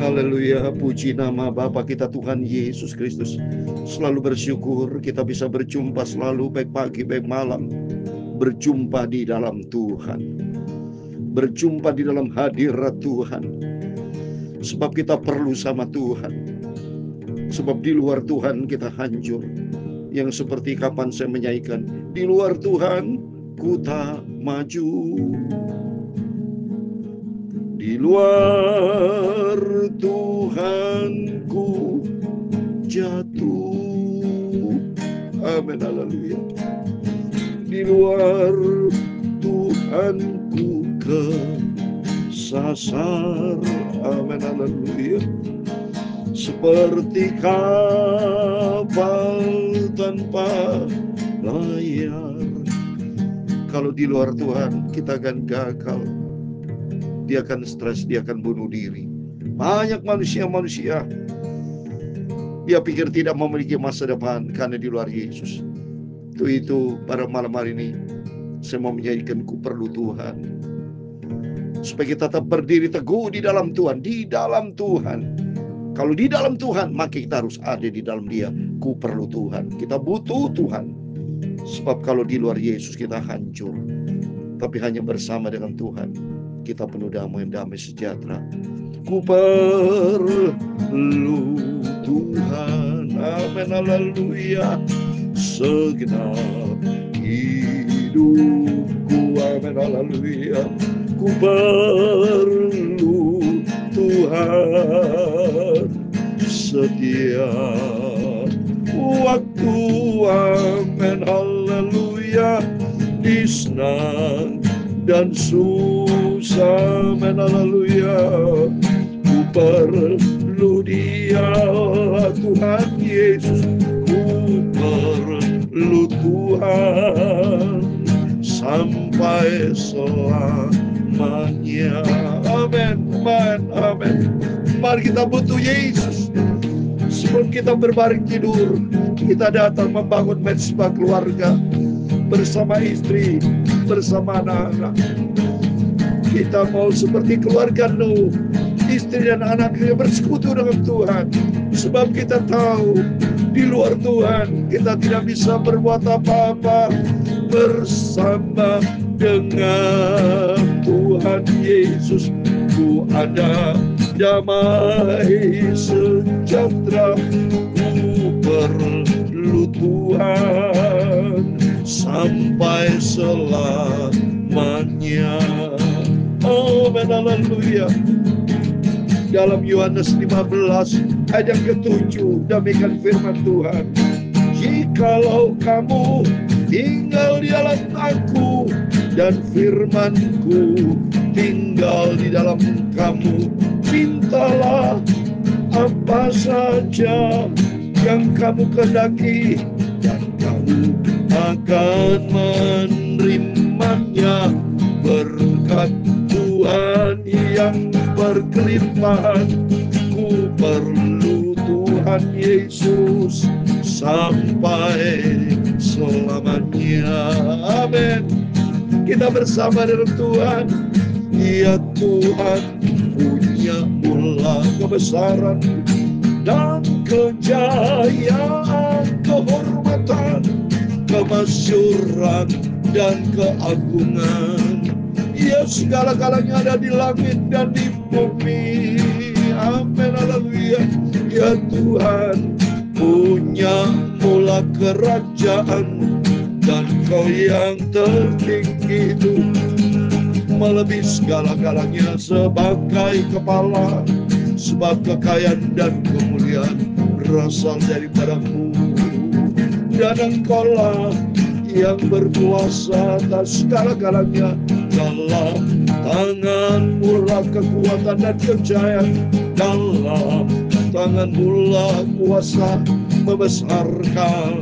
Haleluya, puji nama Bapa kita Tuhan Yesus Kristus. Selalu bersyukur kita bisa berjumpa selalu, baik pagi baik malam. Berjumpa di dalam Tuhan, berjumpa di dalam hadirat Tuhan. Sebab kita perlu sama Tuhan. Sebab di luar Tuhan kita hancur. Yang seperti kapan saya menyanyikan, di luar Tuhan ku tak maju. Di luar Tuhan ku jatuh. Amin, haleluya. Di luar Tuhan ku kesasar. Amin, haleluya. Seperti kapal tanpa layar. Kalau di luar Tuhan kita akan gagal. Dia akan stres, dia akan bunuh diri. Banyak manusia-manusia dia pikir tidak memiliki masa depan karena di luar Yesus. Itu pada malam hari ini saya mau menjadikan ku perlu Tuhan. Supaya kita tetap berdiri teguh di dalam Tuhan. Di dalam Tuhan. Kalau di dalam Tuhan, maka kita harus ada di dalam Dia. Ku perlu Tuhan. Kita butuh Tuhan. Sebab kalau di luar Yesus kita hancur. Tapi hanya bersama dengan Tuhan kita penuh damai sejahtera. Ku perlu Tuhan. Amin, haleluya. Segenap hidupku. Amin, haleluya. Ku perlu Tuhan setiap waktu. Amin, haleluya. Di senang dan susah, amin, haleluya. Ku perlu Dia, Tuhan Yesus. Ku perlu Tuhan sampai selamanya. Amin, amin, amin. Mari kita butuh Yesus. Sebelum kita berbaring tidur, kita datang membangun mezbah keluarga bersama istri, bersama anak-anak. Kita mau seperti keluarga Nuh, istri dan anaknya bersekutu dengan Tuhan. Sebab kita tahu di luar Tuhan kita tidak bisa berbuat apa-apa. Bersama dengan Tuhan Yesus ku ada damai sejahtera. Ku perlu Tuhan sampai selamanya. Amin, haleluya. Dalam Yohanes 15 ayat yang ke-7, demikian firman Tuhan. Jikalau kamu tinggal di dalam aku dan firman-Ku tinggal di dalam kamu, mintalah apa saja yang kamu kehendaki dan kamu akan menerimanya. Berkat Tuhan yang berkelimpahan, ku perlu Tuhan Yesus sampai selamanya. Amin. Kita bersama dengan Tuhan. Ya Tuhan, punya mula kebesaran dan kejayaan, kehormatan, kemasyuran dan keagungan. Ya, segala-galanya ada di langit dan di bumi. Amin, haleluya. Ya Tuhan, punya mula kerajaan dan Kau yang tertinggi itu melebihi segala-galanya sebagai kepala. Sebab kekayaan dan kemuliaan berasal daripada-Mu, dan Engkau-lah yang berkuasa atas segala-galanya. Dalam tangan-Mu lah kekuatan dan kejayaan. Dalam tangan-Mu lah kuasa membesarkan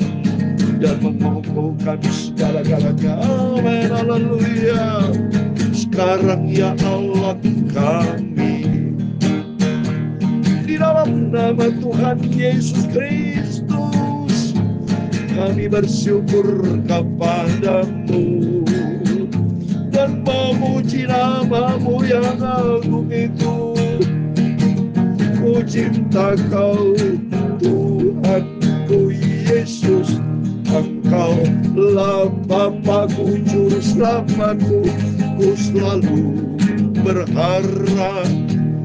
dan mengukuhkan segala-galanya. Amin, haleluya. Sekarang ya Allah kami, di dalam nama Tuhan Yesus Kristus, kami bersyukur kepada-Mu dan memuji nama-Mu yang agung itu. cinta Kau, Tuhanku Yesus. Engkaulah Bapakku, Juru Selamatku. Ku selalu berharap,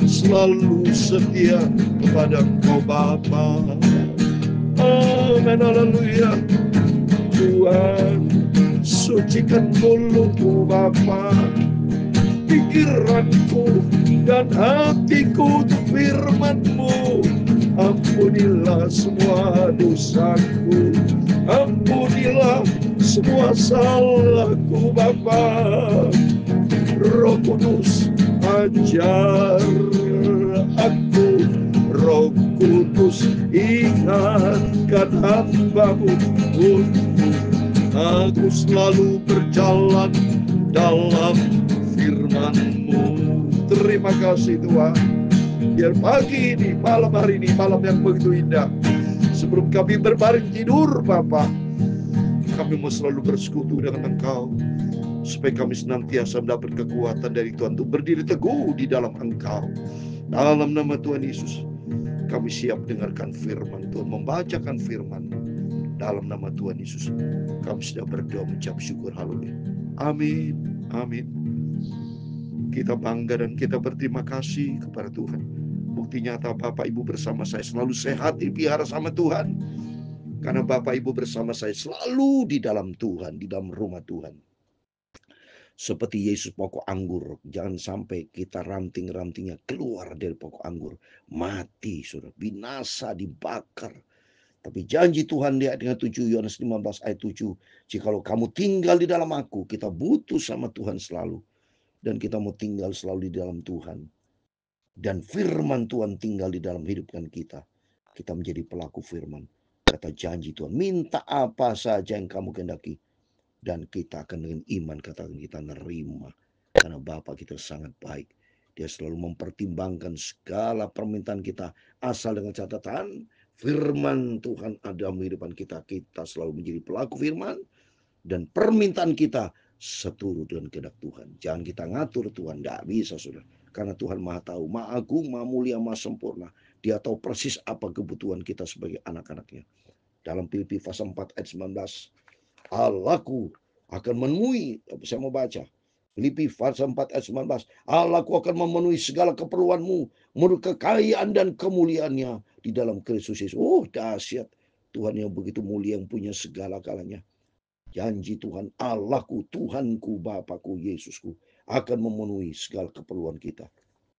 selalu setia kepada Engkau Bapa. Amin, haleluya. Tuhan, sucikan mulutku Bapa, pikiranku dan hatiku untuk firman-Mu. Ampunilah semua dosaku, ampunilah semua salahku Bapa. Roh Kudus, ajar aku. Roh Kudus, ingatkan hamba-Mu untuk aku selalu berjalan dalam firman-Mu. Terima kasih Tuhan. Biar pagi ini, malam hari ini, malam yang begitu indah, sebelum kami berbaring tidur Bapa, kami mau selalu bersekutu dengan Engkau, supaya kami senantiasa mendapat kekuatan dari Tuhan untuk berdiri teguh di dalam Engkau. Dalam nama Tuhan Yesus, kami siap dengarkan firman Tuhan, membacakan firman. Dalam nama Tuhan Yesus, kami sudah berdoa mengucap syukur. Haleluya. Amin. Amin. Kita bangga dan kita berterima kasih kepada Tuhan. Bukti nyata Bapak Ibu bersama saya selalu sehat, dipelihara sama Tuhan. Karena Bapak Ibu bersama saya selalu di dalam Tuhan, di dalam rumah Tuhan. Seperti Yesus pokok anggur, jangan sampai kita ranting-rantingnya keluar dari pokok anggur. Mati, sudah binasa, dibakar. Tapi janji Tuhan di ayat 7, Yohanes 15 ayat 7. Jikalau kamu tinggal di dalam aku, kita butuh sama Tuhan selalu. Dan kita mau tinggal selalu di dalam Tuhan. Dan firman Tuhan tinggal di dalam hidupkan kita. Kita menjadi pelaku firman. Kata janji Tuhan, minta apa saja yang kamu kehendaki. Dan kita akan dengan iman katakan kita nerima. Karena Bapa kita sangat baik. Dia selalu mempertimbangkan segala permintaan kita. Asal dengan catatan, firman Tuhan ada dalam kehidupan kita. Kita selalu menjadi pelaku firman. Dan permintaan kita seturut dengan kehendak Tuhan. Jangan kita ngatur Tuhan. Tidak bisa sudah. Karena Tuhan maha tahu, maha agung, maha mulia, maha sempurna. Dia tahu persis apa kebutuhan kita sebagai anak-anaknya. Dalam Filipi pasal 4 ayat 19. Allahku akan memenuhi, saya mau baca. Filipi pasal 4 ayat 19. Allahku akan memenuhi segala keperluanmu menurut kekayaan dan kemuliaannya di dalam Kristus Yesus. Oh dahsyat. Tuhan yang begitu mulia, yang punya segala galanya. Janji Tuhan, Allahku, Tuhanku, Bapakku, Yesusku akan memenuhi segala keperluan kita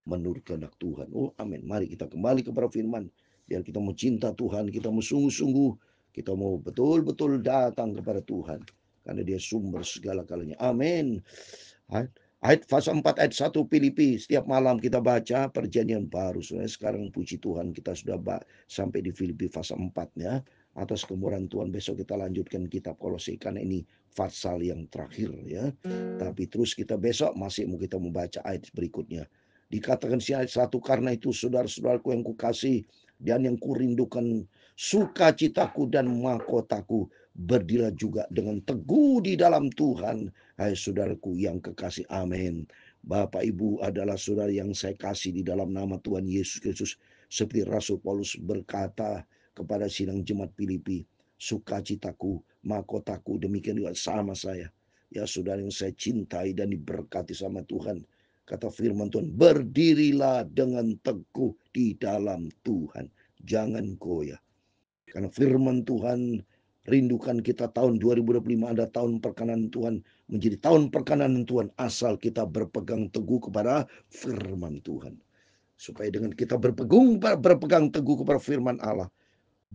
menurut kehendak Tuhan. Oh amin. Mari kita kembali kepada firman. Biar kita mau cinta Tuhan, kita mau sungguh-sungguh, kita mau betul-betul datang kepada Tuhan. Karena dia sumber segala galanya. Amin. Ayat pasal 4 ayat 1 Filipi. Setiap malam kita baca perjanjian baru. Sekarang puji Tuhan kita sudah sampai di Filipi pasal 4-nya. Atas kemurahan Tuhan besok kita lanjutkan kitab Kolose karena ini pasal yang terakhir ya. Tapi terus kita besok masih mau kita membaca ayat berikutnya. Dikatakan si ayat 1, karena itu saudara-saudaraku yang kukasih dan yang kurindukan, sukacitaku dan mahkotaku, berdirilah juga dengan teguh di dalam Tuhan. Hai saudaraku yang kekasih, amin. Bapak Ibu adalah saudara yang saya kasih di dalam nama Tuhan Yesus Kristus. Seperti Rasul Paulus berkata kepada sidang jemaat Filipi, sukacitaku, mahkotaku, demikian juga sama saya. Ya saudara yang saya cintai dan diberkati sama Tuhan. Kata firman Tuhan, berdirilah dengan teguh di dalam Tuhan. Jangan goyah. Karena firman Tuhan, rindukan kita tahun 2025 ada tahun perkenan Tuhan. Menjadi tahun perkenan Tuhan asal kita berpegang teguh kepada firman Tuhan. Supaya dengan kita berpegang teguh kepada firman Allah,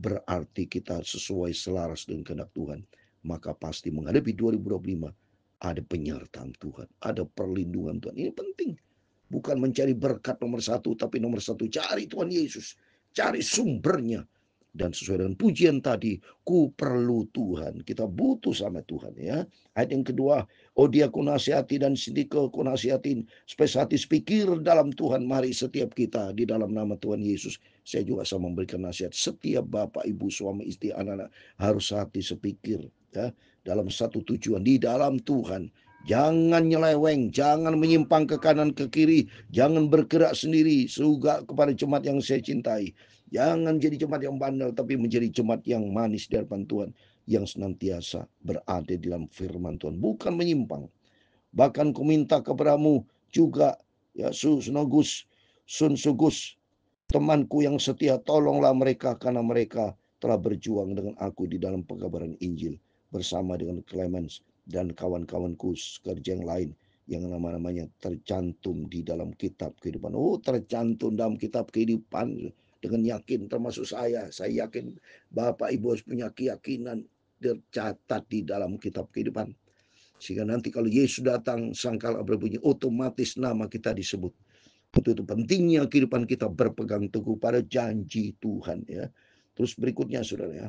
berarti kita sesuai selaras dengan kehendak Tuhan. Maka pasti menghadapi 2025 ada penyertaan Tuhan, ada perlindungan Tuhan. Ini penting. Bukan mencari berkat nomor 1, tapi nomor 1 cari Tuhan Yesus. Cari sumbernya. Dan sesuai dengan pujian tadi, ku perlu Tuhan. Kita butuh sama Tuhan ya. Ayat yang kedua, oh dia ku nasihati dan sindika ku nasihatin. Supaya hati sepikir dalam Tuhan. Mari setiap kita di dalam nama Tuhan Yesus. Saya juga sama memberikan nasihat. Setiap bapak, ibu, suami, istri, anak-anak harus hati sepikir. Ya, dalam satu tujuan di dalam Tuhan. Jangan nyeleweng, jangan menyimpang ke kanan ke kiri, jangan bergerak sendiri. Juga kepada jemaat yang saya cintai, jangan jadi jemaat yang bandel, tapi menjadi jemaat yang manis di hadapan Tuhan, yang senantiasa berada di dalam firman Tuhan, bukan menyimpang. Bahkan ku minta kepadamu juga, ya Susnogus, Sun Sugus, temanku yang setia, tolonglah mereka karena mereka telah berjuang dengan aku di dalam pengabaran Injil bersama dengan Clemens dan kawan-kawanku kerja yang lain yang nama-namanya tercantum di dalam kitab kehidupan. Oh, tercantum dalam kitab kehidupan dengan yakin, termasuk saya. Saya yakin Bapak Ibu harus punya keyakinan tercatat di dalam kitab kehidupan. Sehingga nanti kalau Yesus datang, sangkala berbunyi, otomatis nama kita disebut. Itu pentingnya kehidupan kita berpegang teguh pada janji Tuhan, ya. Terus berikutnya saudara, ya,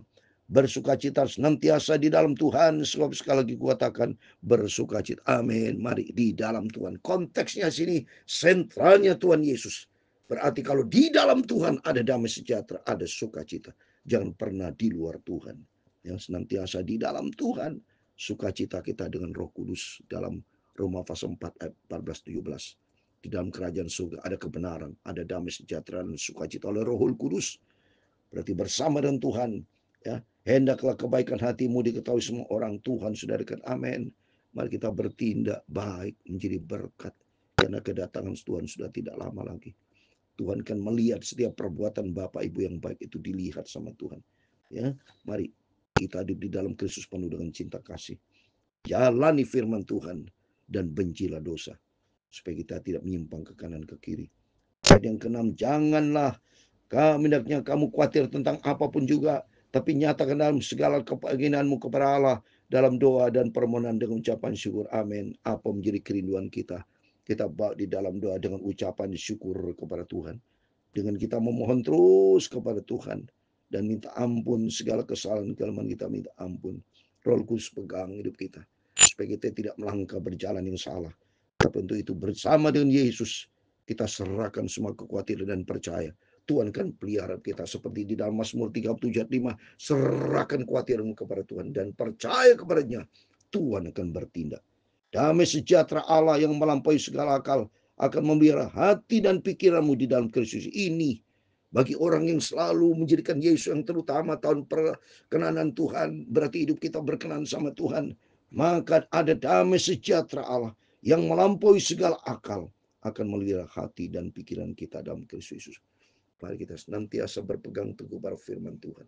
bersukacita senantiasa di dalam Tuhan, sebab sekali lagi kukatakan bersukacita. Amin. Mari di dalam Tuhan. Konteksnya sini sentralnya Tuhan Yesus. Berarti kalau di dalam Tuhan ada damai sejahtera, ada sukacita. Jangan pernah di luar Tuhan. Yang senantiasa di dalam Tuhan, sukacita kita dengan Roh Kudus dalam Roma pasal 4 ayat 14-17. Di dalam kerajaan surga ada kebenaran, ada damai sejahtera dan sukacita oleh Roh Kudus. Berarti bersama dengan Tuhan, ya. Hendaklah kebaikan hatimu diketahui semua orang, Tuhan sudah dekat. Amin. Mari kita bertindak baik menjadi berkat, karena kedatangan Tuhan sudah tidak lama lagi. Tuhan kan melihat setiap perbuatan Bapak Ibu yang baik itu dilihat sama Tuhan. Ya, mari kita hidup di dalam Kristus penuh dengan cinta kasih. Jalani firman Tuhan dan bencilah dosa, supaya kita tidak menyimpang ke kanan ke kiri. Ayat yang ke-6, janganlah hendaknya kamu khawatir tentang apapun juga, tapi nyatakan dalam segala keinginanmu kepada Allah dalam doa dan permohonan dengan ucapan syukur. Amin. Apa menjadi kerinduan kita? Kita bawa di dalam doa dengan ucapan syukur kepada Tuhan. Dengan kita memohon terus kepada Tuhan dan minta ampun segala kesalahan kelemahan kita, minta ampun. Roh Kudus pegang hidup kita supaya kita tidak melangkah berjalan yang salah. Tapi untuk itu bersama dengan Yesus kita serahkan semua kekhawatiran dan percaya. Tuhan kan pelihara kita seperti di dalam Mazmur 37:5. Serahkan kekhawatiran kepada Tuhan dan percaya kepadanya. Tuhan akan bertindak. Damai sejahtera Allah yang melampaui segala akal akan memelihara hati dan pikiranmu di dalam Kristus. Ini bagi orang yang selalu menjadikan Yesus yang terutama tahun perkenanan Tuhan, berarti hidup kita berkenan sama Tuhan. Maka ada damai sejahtera Allah yang melampaui segala akal akan memelihara hati dan pikiran kita dalam Kristus Yesus. Mari kita senantiasa berpegang teguh pada firman Tuhan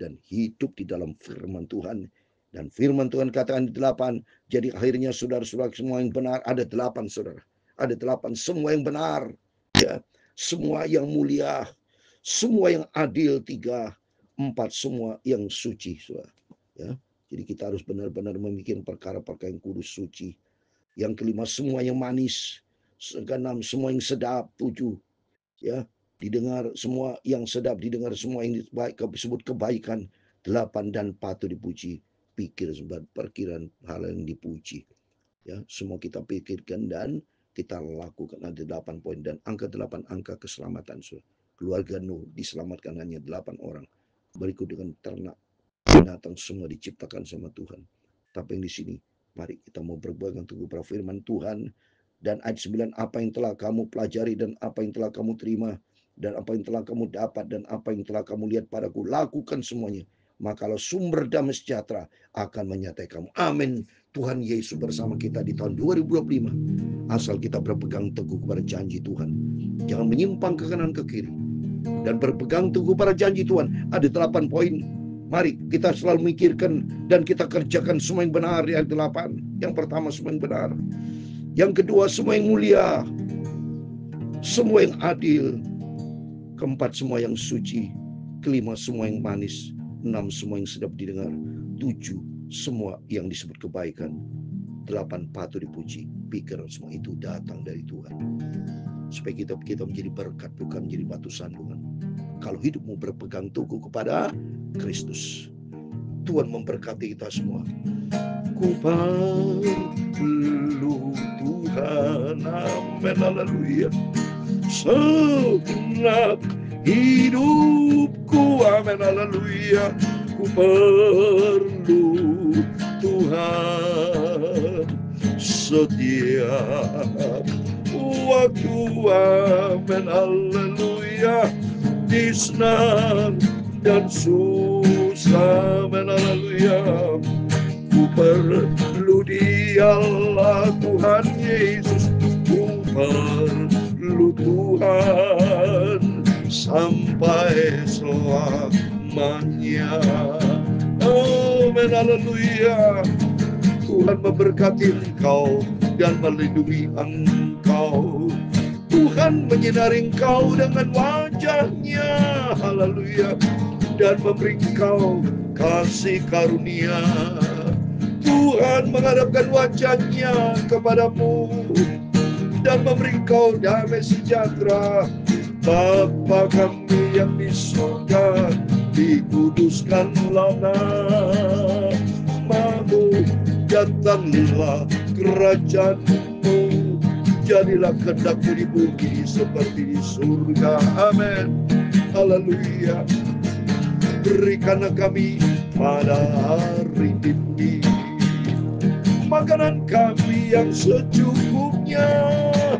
dan hidup di dalam firman Tuhan. Dan firman Tuhan katakan di 8, jadi akhirnya saudara-saudara semua yang benar, ada 8 saudara. Ada 8, semua yang benar, ya, semua yang mulia, semua yang adil, 3, 4, semua yang suci, saudara. Ya, jadi kita harus benar-benar memikirkan perkara-perkara yang kudus, suci. Yang kelima, semua yang manis. Keenam, semua yang sedap. 7, ya, didengar semua yang sedap, didengar semua yang baik, disebut kebaikan. 8, dan patut dipuji. Pikir sebab perkiraan hal yang dipuji. Ya, semua kita pikirkan dan kita lakukan. Ada 8 poin dan angka 8 angka keselamatan. So, keluarga Nuh diselamatkan hanya 8 orang. Berikut dengan ternak, binatang semua diciptakan sama Tuhan. Tapi yang di sini, mari kita mau berpegang teguh pada firman Tuhan. Dan ayat 9, apa yang telah kamu pelajari dan apa yang telah kamu terima dan apa yang telah kamu dapat dan apa yang telah kamu lihat padaku, lakukan semuanya. Makalah sumber damai sejahtera akan menyertai kamu. Amin. Tuhan Yesus bersama kita di tahun 2025. Asal kita berpegang teguh kepada janji Tuhan. Jangan menyimpang ke kanan ke kiri. Dan berpegang teguh pada janji Tuhan. Ada 8 poin. Mari kita selalu mikirkan dan kita kerjakan semua yang benar di ayat 8. Yang pertama, semua yang benar. Yang kedua, semua yang mulia, semua yang adil. Keempat, semua yang suci. Kelima, semua yang manis. 6, semua yang sedap didengar. 7, semua yang disebut kebaikan. 8, patut dipuji. Pikir semua itu datang dari Tuhan. Supaya kita menjadi berkat, bukan menjadi batu sandungan. Kalau hidupmu berpegang teguh kepada Kristus, Tuhan memberkati kita semua. Ku perlu Tuhan, amin, haleluya. Segenap hidupku, amin, haleluya. Ku perlu Tuhan setia. Waktu amin haleluya, di senang dan susah amin haleluya, ku perlu Dialah Tuhan Yesus, ku perlu Tuhan sampai selamanya. Amin haleluya. Tuhan memberkati engkau dan melindungi engkau. Tuhan menyinari engkau dengan wajah-Nya, haleluya, dan memberi engkau kasih karunia. Tuhan menghadapkan wajah-Nya kepadamu dan memberi engkau damai sejahtera. Bapa kami yang di surga, dikuduskanlah namamu, datanglah kerajaan-Mu, jadilah kehendak-Mu di bumi seperti di surga. Amin. Haleluya. Berikanlah kami pada hari ini makanan kami yang secukupnya.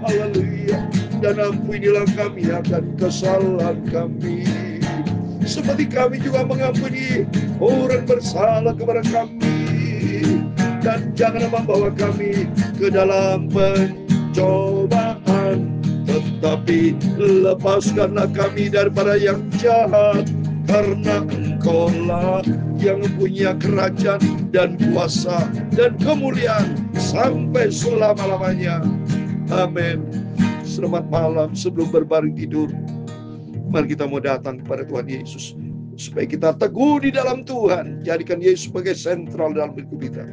Haleluya. Dan ampunilah kami akan kesalahan kami, seperti kami juga mengampuni orang bersalah kepada kami. Dan janganlah membawa kami ke dalam pencobaan, tetapi lepaskanlah kami daripada yang jahat, karena Engkau-lah yang mempunyai kerajaan dan kuasa dan kemuliaan sampai selama-lamanya. Amin. Selamat malam. Sebelum berbaring tidur, mari kita mau datang kepada Tuhan Yesus, supaya kita teguh di dalam Tuhan. Jadikan Yesus sebagai sentral dalam hidup kita.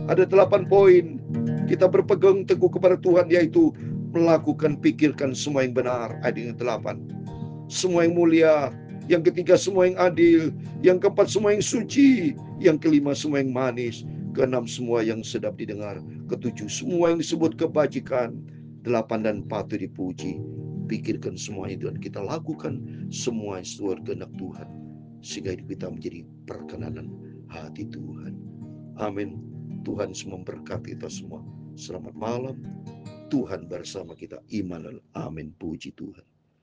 Ada 8 poin kita berpegang teguh kepada Tuhan, yaitu melakukan, pikirkan semua yang benar. Ayat yang 8, semua yang mulia. Yang ketiga, semua yang adil. Yang keempat, semua yang suci. Yang kelima, semua yang manis. Keenam, semua yang sedap didengar. Ketujuh, semua yang disebut kebajikan. 8, dan patut dipuji. Pikirkan semuanya dan kita lakukan semua yang sesuai kehendak Tuhan, sehingga hidup kita menjadi perkenanan hati Tuhan. Amin. Tuhan memberkati kita semua. Selamat malam. Tuhan bersama kita. Immanuel. Amin. Puji Tuhan.